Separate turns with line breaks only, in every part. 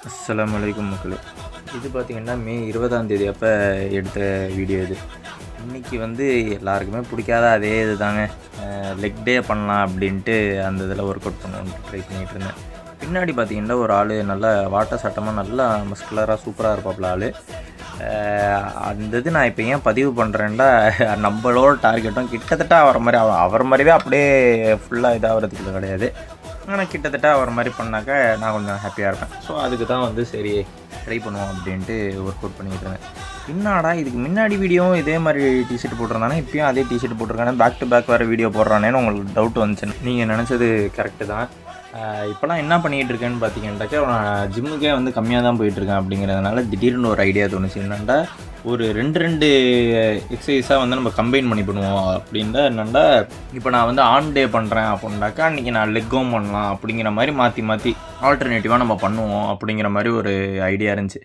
அஸ்ஸலாமு அலைக்கும் மக்களே. இது பார்த்திங்கன்னா மே 20ஆம் தேதி அப்போ எடுத்த வீடியோ இது. இன்றைக்கி வந்து எல்லாருக்குமே பிடிக்காத அதே இது தாங்க, லெக் டே பண்ணலாம் அப்படின்ட்டு அந்த இதில் ஒர்க் அவுட் பண்ணணுன்ட்டு ட்ரை பண்ணிகிட்டு இருந்தேன். பின்னாடி பார்த்திங்கன்னா ஒரு ஆள் நல்லா வாட்ட சட்டமாக நல்லா மஸ்குலராக சூப்பராக இருப்பாப்புல ஆள். அந்த இது நான் இப்போ ஏன் பதிவு பண்ணுறேன்டா, நம்மளோட டார்கெட்டும் கிட்டத்தட்ட அவர் மாதிரியே அப்படியே ஃபுல்லாக இதாகிறதுக்கு கிடையாது. ஆனால் கிட்டத்தட்ட அவர் மாதிரி பண்ணாக்கா நான் கொஞ்சம் ஹாப்பியாக இருப்பேன். ஸோ அதுக்கு தான் வந்து சரி ட்ரை பண்ணுவோம் அப்படின்ட்டு ஒர்க் அவுட் பண்ணிகிட்டு இருந்தேன். என்னடா இதுக்கு முன்னாடி வீடியோவும் இதே மாதிரி டிஷர்ட் போட்டிருந்தானே, இப்போயும் அதே டிஷர்ட் போட்டிருக்கானே, பேக் டு பேக் வேறு வீடியோ போடுறானேன்னு உங்களுக்கு டவுட் வந்துச்சு. நீங்கள் நினச்சது கரெக்டு தான். இப்போலாம் என்ன பண்ணிகிட்டு இருக்கேன்னு பார்த்தீங்கன்னாக்கா, நான் ஜிம்முக்கே வந்து கம்மியாக தான் போயிட்டுருக்கேன். அப்படிங்கிறதுனால திடீர்னு ஒரு ஐடியா தோணுச்சு. என்னென்னா ஒரு ரெண்டு எக்ஸசைஸாக வந்து நம்ம கம்பைன் பண்ணி பண்ணுவோம். அப்படின்னா என்னென்னா, இப்போ நான் வந்து ஆன் டே பண்ணுறேன் அப்படின்னாக்கா அன்றைக்கி நான் லெக்கும் பண்ணலாம் அப்படிங்கிற மாதிரி மாற்றி ஆல்டர்னேட்டிவாக நம்ம பண்ணுவோம் அப்படிங்கிற மாதிரி ஒரு ஐடியா இருந்துச்சு.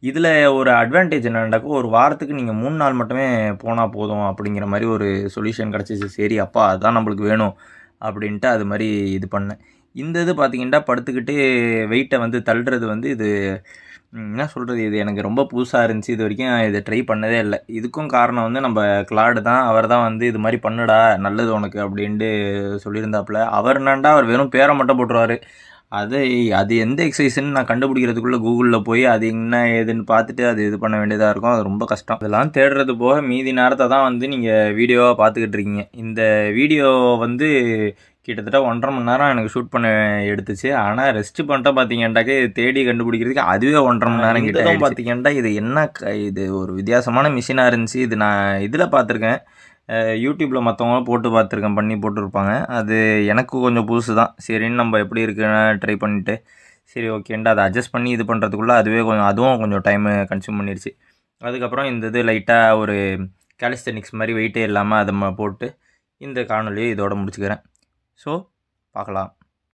இதில் ஒரு அட்வான்டேஜ் என்னென்னாக்கா, ஒரு வாரத்துக்கு நீங்கள் 3 நாள் மட்டுமே போனால் போதும் அப்படிங்கிற மாதிரி ஒரு சொல்யூஷன் கிடச்சிச்சு. சரி அப்பா அதுதான் நம்மளுக்கு வேணும் அப்படின்ட்டு அது மாதிரி இது பண்ணேன். இந்த இது பார்த்திங்கன்னா படுத்துக்கிட்டு வெயிட்டை வந்து தள்ளுறது வந்து இது என்ன சொல்கிறது, இது எனக்கு ரொம்ப புதுசாக இருந்துச்சு. இது வரைக்கும் இதை ட்ரை பண்ணதே இல்லை. இதுக்கும் காரணம் வந்து நம்ம கிளாடு தான். அவர் தான் வந்து இது மாதிரி பண்ணுடா நல்லது உனக்கு அப்படின்ட்டு சொல்லியிருந்தாப்புல. அவர் என்னண்டா அவர் வெறும் பேரை மட்டும் போட்டுருவார். அது எந்த எக்ஸசைஸ்ன்னு நான் கண்டுபிடிக்கிறதுக்குள்ளே கூகுளில் போய் அது என்ன ஏதுன்னு பார்த்துட்டு அது இது பண்ண வேண்டியதாக இருக்கும். அது ரொம்ப கஷ்டம். அதெல்லாம் தேடுறது போக மீதி நேரத்தை தான் வந்து நீங்கள் வீடியோவாக பார்த்துக்கிட்டு இருக்கீங்க. இந்த வீடியோ வந்து கிட்டத்தட்ட 1.5 மணி நேரம் எனக்கு ஷூட் பண்ண எடுத்துச்சு. ஆனால் ரெஸ்ட் பண்ணிட்டா பார்த்தீங்கன்னாக்கா இது தேடி கண்டுபிடிக்கிறதுக்கு அதுவே 1.5 மணி நேரம் கிட்ட பார்த்தீங்கன்னா இது என்ன இது ஒரு வித்தியாசமான மிஷினாக இருந்துச்சு. இது நான் இதில் பார்த்துருக்கேன், யூடியூப்பில் மற்றவங்க போட்டு பார்த்துருக்கேன், பண்ணி போட்டுருப்பாங்க. அது எனக்கு கொஞ்சம் புதுசு தான். சரின்னு நம்ம எப்படி இருக்குன்னு ட்ரை பண்ணிவிட்டு சரி ஓகேன்ட்டு அதை அட்ஜஸ்ட் பண்ணி இது பண்ணுறதுக்குள்ளே அதுவும் கொஞ்சம் டைமு கன்சியூம் பண்ணிடுச்சு. அதுக்கப்புறம் இந்த இது லைட்டாக ஒரு கேலிஸ்தெனிக்ஸ் மாதிரி வெயிட்டே இல்லாமல் அதை போட்டு இந்த காணொலியை இதோட முடிச்சுக்கிறேன். ஸோ பார்க்கலாம்.